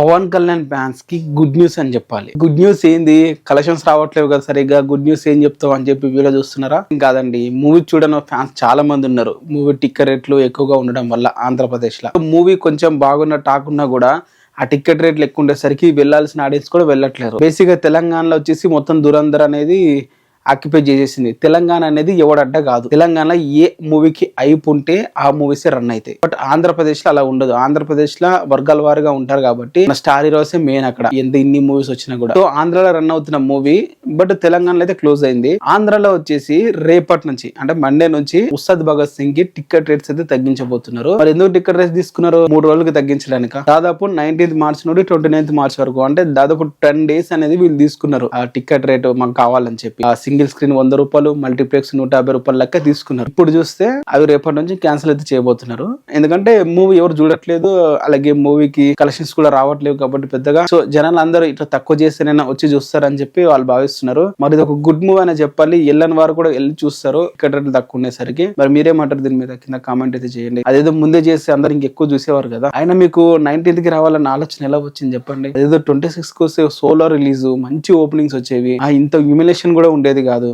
Pawan Kalyan fans కి good news అని చెప్పాలి. గుడ్ న్యూస్ ఏంది? కలెక్షన్స్ రావట్లేవు కదా సరిగ్గా, గుడ్ న్యూస్ ఏం చెప్తావు అని చెప్పి వీడియో చూస్తున్నారా? కాదండి, మూవీ చూడని ఫ్యాన్స్ చాలా మంది ఉన్నారు. మూవీ టికెట్ రేట్లు ఎక్కువగా ఉండడం వల్ల ఆంధ్రప్రదేశ్ లో మూవీ కొంచెం బాగున్న టాక్ ఉన్నా కూడా ఆ టికెట్ రేట్లు ఎక్కువ ఉండేసరికి వెళ్లాల్సిన ఆడియన్స్ కూడా వెళ్ళట్లేరు. బేసిక్ గా తెలంగాణలో వచ్చేసి మొత్తం దురంధర్ అనేది ఆక్యుపై చేసేసింది. తెలంగాణ అనేది ఎవడడ్డ కాదు. తెలంగాణలో ఏ మూవీకి హైప్ ఉంటే ఆ మూవీస్ రన్ అవుతాయి. బట్ ఆంధ్రప్రదేశ్ లో అలా ఉండదు. ఆంధ్రప్రదేశ్ లో వర్గాల వారుగా ఉంటారు కాబట్టి స్టార్ హీరోసే మెయిన్ అక్కడ, ఎంత ఇన్ని మూవీస్ వచ్చినా కూడా. సో ఆంధ్రాలో రన్ అవుతున్న మూవీ బట్ తెలంగాణలో అయితే క్లోజ్ అయింది. ఆంధ్రాలో వచ్చేసి రేపటి నుంచి అంటే మండే నుంచి ఉస్తాద్ భగత్ సింగ్ కి టికెట్ రేట్స్ అయితే తగ్గించబోతున్నారు. మరి ఎందుకు టికెట్ రేట్స్ తీసుకున్నారు? 3 రోజులకి తగ్గించడానికి. దాదాపు 19th మార్చ్ నుండి 29th మార్చ్ వరకు, అంటే దాదాపు 10 days అనేది వీళ్ళు తీసుకున్నారు. ఆ టికెట్ రేట్ మాకు కావాలని చెప్పి సింగిల్ స్క్రీన్ 100 రూపాయలు, మల్టీప్లెక్స్ 150 రూపాయలు లెక్క తీసుకున్నారు. ఇప్పుడు చూస్తే అవి రేపటి నుంచి క్యాన్సిల్ అయితే చేయబోతున్నారు. ఎందుకంటే మూవీ ఎవరు చూడట్లేదు, అలాగే మూవీకి కలెక్షన్స్ కూడా రావట్లేవు కాబట్టి పెద్దగా. సో జనాలు అందరూ ఇట్లా తక్కువ చేస్తేనైనా వచ్చి చూస్తారని చెప్పి వాళ్ళు భావిస్తున్నారు. మరి ఇది ఒక గుడ్ మూవీ అని చెప్పాలి. వెళ్ళని వారు కూడా వెళ్ళి చూస్తారు టికెట్ రేట్లు తక్కువ ఉండేసరికి. మరి మీరేమంటారు దీని మీద? కింద కామెంట్ అయితే చేయండి. అదేదో ముందే చేస్తే అందరు ఇంకెక్కువ చూసేవారు కదా. అయినా మీకు 19th కి రావాలన్న ఆలోచన ఎలా వచ్చింది చెప్పండి? అదేదో 26th కి వస్తే సోలో రిలీజ్, మంచి ఓపెనింగ్స్ వచ్చేవి, ఇంత హ్యూమిలేషన్ కూడా ఉండేది కాదు.